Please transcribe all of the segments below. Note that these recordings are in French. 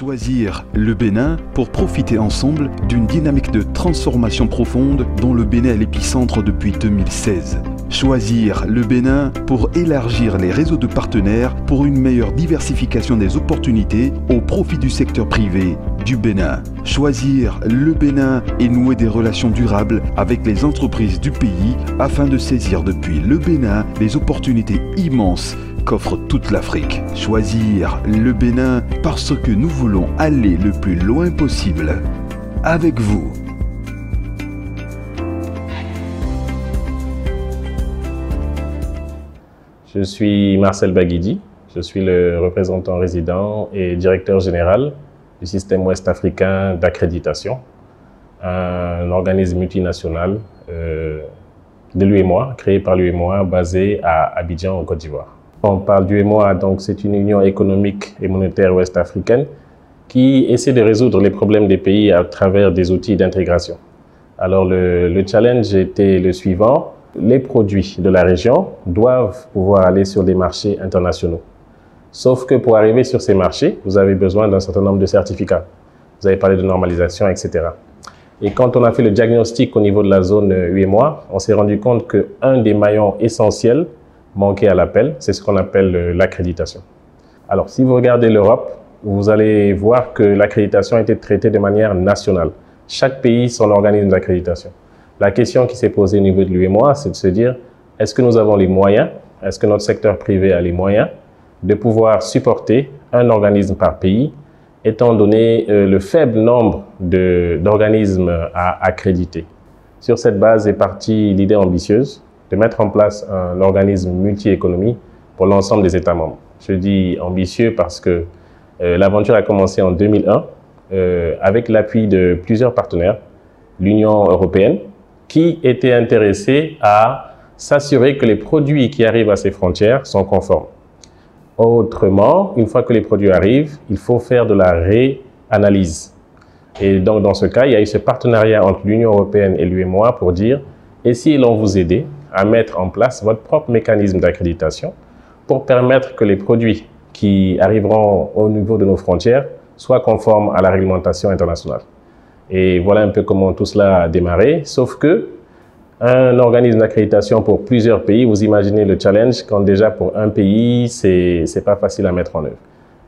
Choisir le Bénin pour profiter ensemble d'une dynamique de transformation profonde dont le Bénin est l'épicentre depuis 2016. Choisir le Bénin pour élargir les réseaux de partenaires pour une meilleure diversification des opportunités au profit du secteur privé du Bénin. Choisir le Bénin et nouer des relations durables avec les entreprises du pays afin de saisir depuis le Bénin les opportunités immenses qu'offre toute l'Afrique. Choisir le Bénin parce que nous voulons aller le plus loin possible avec vous. Je suis Marcel Baguidi, je suis le représentant résident et directeur général du système ouest-africain d'accréditation, un organisme multinational de l'UEMOA, créé par l'UEMOA, basé à Abidjan, en Côte d'Ivoire. On parle d'UEMOA, donc c'est une union économique et monétaire ouest-africaine qui essaie de résoudre les problèmes des pays à travers des outils d'intégration. Alors le challenge était le suivant: les produits de la région doivent pouvoir aller sur des marchés internationaux. Sauf que pour arriver sur ces marchés, vous avez besoin d'un certain nombre de certificats. Vous avez parlé de normalisation, etc. Et quand on a fait le diagnostic au niveau de la zone UEMOA, on s'est rendu compte qu'un des maillons essentiels manquait à l'appel, c'est ce qu'on appelle l'accréditation. Alors, si vous regardez l'Europe, vous allez voir que l'accréditation a été traitée de manière nationale. Chaque pays son organisme d'accréditation. La question qui s'est posée au niveau de l'UEMOA, c'est de se dire, est-ce que nous avons les moyens, est-ce que notre secteur privé a les moyens de pouvoir supporter un organisme par pays, étant donné le faible nombre d'organismes à accréditer. Sur cette base est partie l'idée ambitieuse de mettre en place un organisme multi-économie pour l'ensemble des États membres. Je dis ambitieux parce que l'aventure a commencé en 2001 avec l'appui de plusieurs partenaires, l'Union européenne, qui était intéressée à s'assurer que les produits qui arrivent à ces frontières sont conformes. Autrement, une fois que les produits arrivent, il faut faire de la réanalyse. Et donc, dans ce cas, il y a eu ce partenariat entre l'Union européenne et l'UEMOA pour dire, et si l'on vous aide à mettre en place votre propre mécanisme d'accréditation pour permettre que les produits qui arriveront au niveau de nos frontières soient conformes à la réglementation internationale. Et voilà un peu comment tout cela a démarré, sauf que un organisme d'accréditation pour plusieurs pays, vous imaginez le challenge quand déjà pour un pays, c'est pas facile à mettre en œuvre.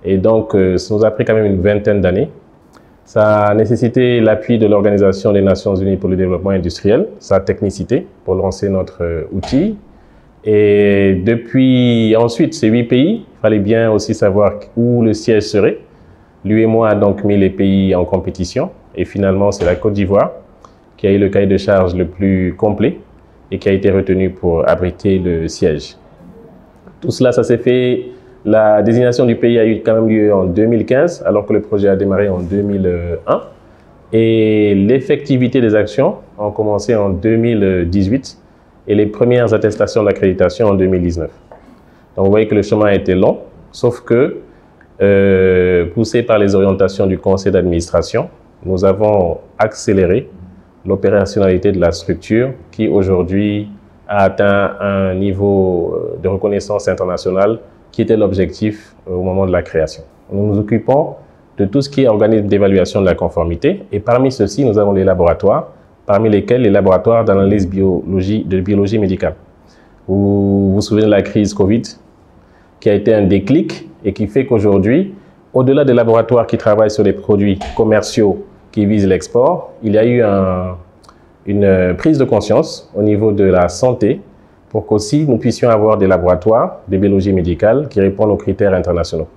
Et donc, ça nous a pris quand même une vingtaine d'années. Ça a nécessité l'appui de l'Organisation des Nations Unies pour le développement industriel, sa technicité pour lancer notre outil. Et depuis ensuite ces 8 pays, il fallait bien aussi savoir où le siège serait. L'UEMOA a donc mis les pays en compétition et finalement c'est la Côte d'Ivoire qui a eu le cahier de charge le plus complet et qui a été retenu pour abriter le siège. Tout cela, ça s'est fait. La désignation du pays a eu quand même lieu en 2015, alors que le projet a démarré en 2001. Et l'effectivité des actions a commencé en 2018 et les premières attestations d'accréditation en 2019. Donc vous voyez que le chemin a été long, sauf que, poussé par les orientations du conseil d'administration, nous avons accéléré l'opérationnalité de la structure qui aujourd'hui a atteint un niveau de reconnaissance internationale qui était l'objectif au moment de la création. Nous nous occupons de tout ce qui est organisme d'évaluation de la conformité et parmi ceux-ci, nous avons les laboratoires, parmi lesquels les laboratoires d'analyse de biologie médicale. Vous vous souvenez de la crise Covid qui a été un déclic et qui fait qu'aujourd'hui, au-delà des laboratoires qui travaillent sur des produits commerciaux qui visent l'export, il y a eu une prise de conscience au niveau de la santé pour qu'aussi nous puissions avoir des laboratoires de biologie médicale qui répondent aux critères internationaux.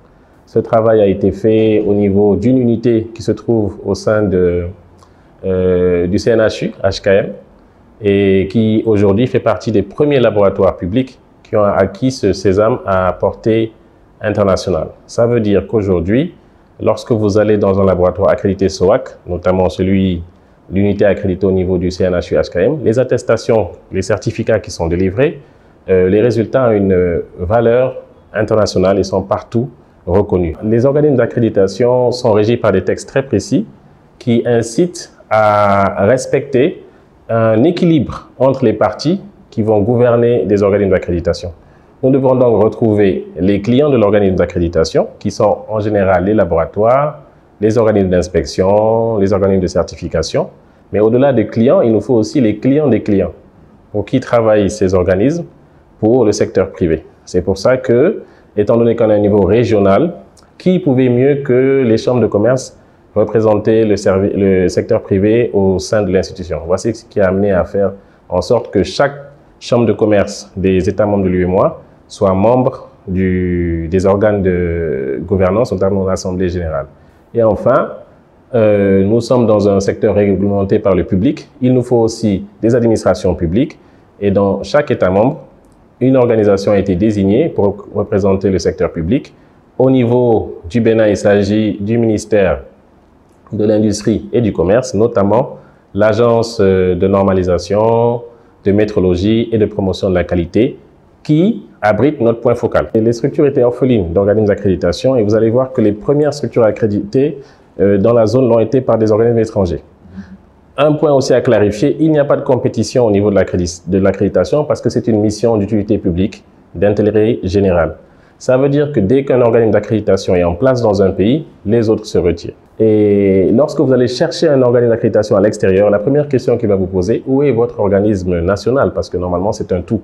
Ce travail a été fait au niveau d'une unité qui se trouve au sein du CNHU, HKM, et qui aujourd'hui fait partie des premiers laboratoires publics qui ont acquis ce sésame à portée internationale. Ça veut dire qu'aujourd'hui, lorsque vous allez dans un laboratoire accrédité SOAC, notamment l'unité accréditée au niveau du CNHU HKM, les attestations, les certificats qui sont délivrés, les résultats ont une valeur internationale et sont partout reconnus. Les organismes d'accréditation sont régis par des textes très précis qui incitent à respecter un équilibre entre les parties qui vont gouverner des organismes d'accréditation. Nous devons donc retrouver les clients de l'organisme d'accréditation, qui sont en général les laboratoires, les organismes d'inspection, les organismes de certification. Mais au-delà des clients, il nous faut aussi les clients des clients pour qui travaillent ces organismes pour le secteur privé. C'est pour ça que, étant donné qu'on a un niveau régional, qui pouvait mieux que les chambres de commerce représenter le secteur privé au sein de l'institution? Voici ce qui a amené à faire en sorte que chaque chambre de commerce des États membres de l'UEMOA soit membre des organes de gouvernance, notamment l'Assemblée générale. Et enfin, nous sommes dans un secteur réglementé par le public. Il nous faut aussi des administrations publiques. Et dans chaque État membre, une organisation a été désignée pour représenter le secteur public. Au niveau du Bénin, il s'agit du ministère de l'Industrie et du Commerce, notamment l'Agence de normalisation, de métrologie et de promotion de la qualité, qui abrite notre point focal. Et les structures étaient orphelines d'organismes d'accréditation et vous allez voir que les premières structures accréditées dans la zone l'ont été par des organismes étrangers. Un point aussi à clarifier, il n'y a pas de compétition au niveau de l'accréditation parce que c'est une mission d'utilité publique, d'intérêt général. Ça veut dire que dès qu'un organisme d'accréditation est en place dans un pays, les autres se retirent. Et lorsque vous allez chercher un organisme d'accréditation à l'extérieur, la première question qu'il va vous poser, où est votre organisme national? Parce que normalement, c'est un tout.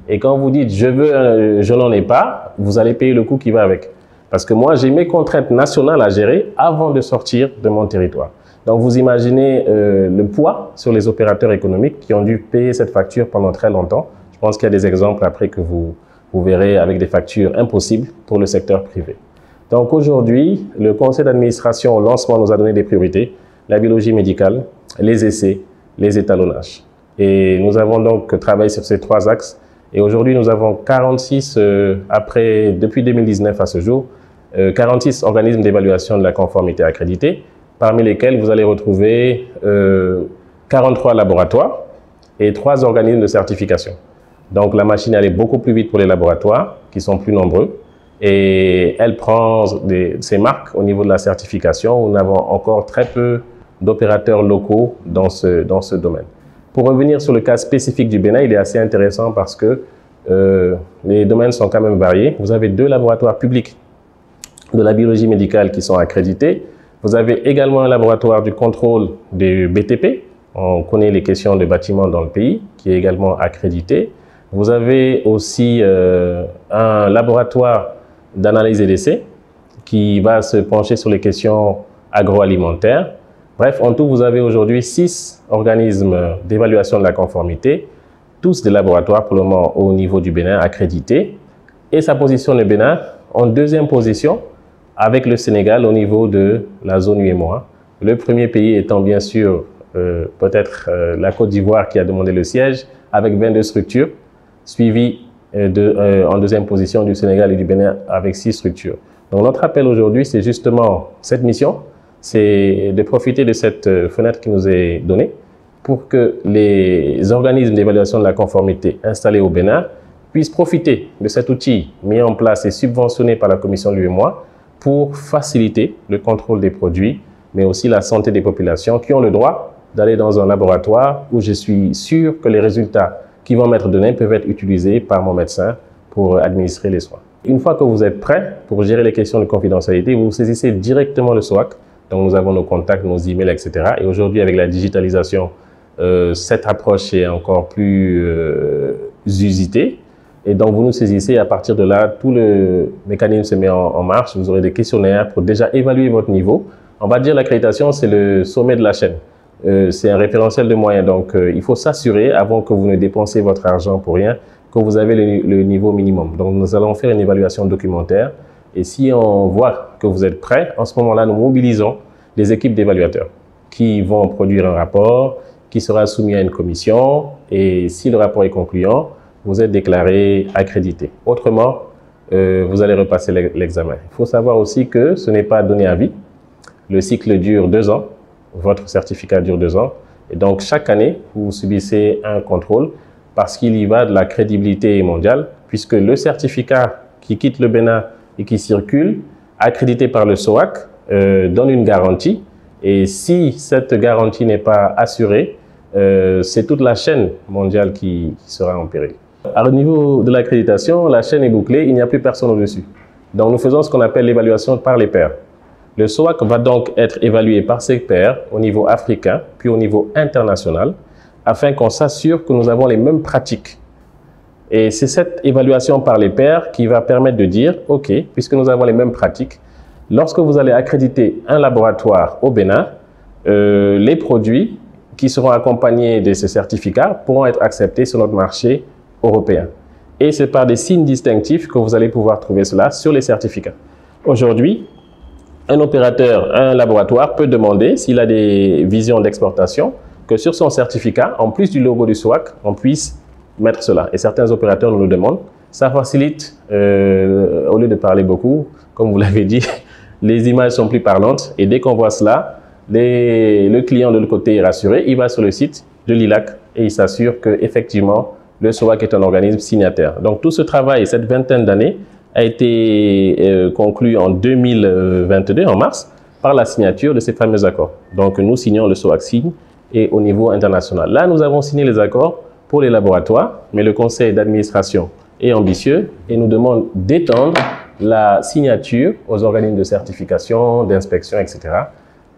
Et quand vous dites, je n'en ai pas, vous allez payer le coût qui va avec. Parce que moi, j'ai mes contraintes nationales à gérer avant de sortir de mon territoire. Donc, vous imaginez le poids sur les opérateurs économiques qui ont dû payer cette facture pendant très longtemps. Je pense qu'il y a des exemples après que vous verrez avec des factures impossibles pour le secteur privé. Donc aujourd'hui, le conseil d'administration au lancement nous a donné des priorités, la biologie médicale, les essais, les étalonnages. Et nous avons donc travaillé sur ces 3 axes. Et aujourd'hui, nous avons 46, depuis 2019 à ce jour, 46 organismes d'évaluation de la conformité accrédités, parmi lesquels vous allez retrouver 43 laboratoires et 3 organismes de certification. Donc la machine allait beaucoup plus vite pour les laboratoires, qui sont plus nombreux, et elle prend ses marques au niveau de la certification, où nous avons encore très peu d'opérateurs locaux dans ce domaine. Pour revenir sur le cas spécifique du Bénin, il est assez intéressant parce que les domaines sont quand même variés. Vous avez 2 laboratoires publics de la biologie médicale qui sont accrédités. Vous avez également un laboratoire du contrôle des BTP. On connaît les questions de bâtiments dans le pays, qui est également accrédité. Vous avez aussi un laboratoire d'analyse et d'essai qui va se pencher sur les questions agroalimentaires. Bref, en tout, vous avez aujourd'hui 6 organismes d'évaluation de la conformité, tous des laboratoires pour le moment au niveau du Bénin accrédités. Et ça positionne le Bénin en 2e position avec le Sénégal au niveau de la zone UEMOA. Le premier pays étant bien sûr peut-être la Côte d'Ivoire qui a demandé le siège avec 22 structures, suivi en 2e position du Sénégal et du Bénin avec 6 structures. Donc notre appel aujourd'hui, c'est justement cette mission, c'est de profiter de cette fenêtre qui nous est donnée pour que les organismes d'évaluation de la conformité installés au Bénin puissent profiter de cet outil mis en place et subventionné par la Commission de l'UEMOA pour faciliter le contrôle des produits, mais aussi la santé des populations qui ont le droit d'aller dans un laboratoire où je suis sûr que les résultats qui vont m'être donnés peuvent être utilisés par mon médecin pour administrer les soins. Une fois que vous êtes prêt pour gérer les questions de confidentialité, vous saisissez directement le SOAC. Donc nous avons nos contacts, nos emails, etc. Et aujourd'hui, avec la digitalisation, cette approche est encore plus usitée. Et donc vous nous saisissez et à partir de là, tout le mécanisme se met en marche. Vous aurez des questionnaires pour déjà évaluer votre niveau. On va dire l'accréditation, c'est le sommet de la chaîne. C'est un référentiel de moyens. Donc il faut s'assurer, avant que vous ne dépensiez votre argent pour rien, que vous avez le niveau minimum. Donc nous allons faire une évaluation documentaire. Et si on voit que vous êtes prêt, en ce moment-là, nous mobilisons des équipes d'évaluateurs qui vont produire un rapport qui sera soumis à une commission. Et si le rapport est concluant, vous êtes déclaré accrédité. Autrement, vous allez repasser l'examen. Il faut savoir aussi que ce n'est pas donné à vie. Le cycle dure 2 ans. Votre certificat dure 2 ans. Et donc, chaque année, vous subissez un contrôle parce qu'il y va de la crédibilité mondiale, puisque le certificat qui quitte le Bénin et qui circule, accrédité par le SOAC, donne une garantie. Et si cette garantie n'est pas assurée, c'est toute la chaîne mondiale qui sera en péril. Alors, au niveau de l'accréditation, la chaîne est bouclée, il n'y a plus personne au-dessus. Donc, nous faisons ce qu'on appelle l'évaluation par les pairs. Le SOAC va donc être évalué par ses pairs au niveau africain, puis au niveau international, afin qu'on s'assure que nous avons les mêmes pratiques. Et c'est cette évaluation par les pairs qui va permettre de dire, OK, puisque nous avons les mêmes pratiques, lorsque vous allez accréditer un laboratoire au Bénin, les produits qui seront accompagnés de ce certificat pourront être acceptés sur notre marché européen. Et c'est par des signes distinctifs que vous allez pouvoir trouver cela sur les certificats. Aujourd'hui, un opérateur, un laboratoire peut demander, s'il a des visions d'exportation, que sur son certificat, en plus du logo du SOAC, on puisse mettre cela. Et certains opérateurs nous le demandent. Ça facilite, au lieu de parler beaucoup, comme vous l'avez dit, les images sont plus parlantes. Et dès qu'on voit cela, le client de l'autre côté est rassuré. Il va sur le site de l'ILAC et il s'assure qu'effectivement, le SOAC est un organisme signataire. Donc tout ce travail, cette vingtaine d'années, a été conclu en 2022, en mars, par la signature de ces fameux accords. Donc nous signons, le SOAC signe, et au niveau international. Là, nous avons signé les accords pour les laboratoires, mais le conseil d'administration est ambitieux et nous demande d'étendre la signature aux organismes de certification, d'inspection, etc.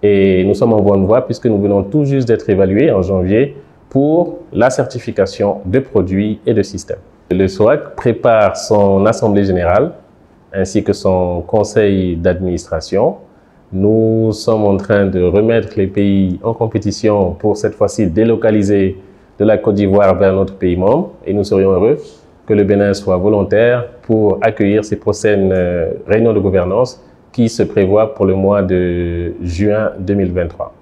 Et nous sommes en bonne voie puisque nous venons tout juste d'être évalués en janvier pour la certification de produits et de systèmes. Le SOAC prépare son assemblée générale ainsi que son conseil d'administration. Nous sommes en train de remettre les pays en compétition pour cette fois-ci délocaliser de la Côte d'Ivoire vers notre pays membre et nous serions heureux que le Bénin soit volontaire pour accueillir ces prochaines réunions de gouvernance qui se prévoient pour le mois de juin 2023.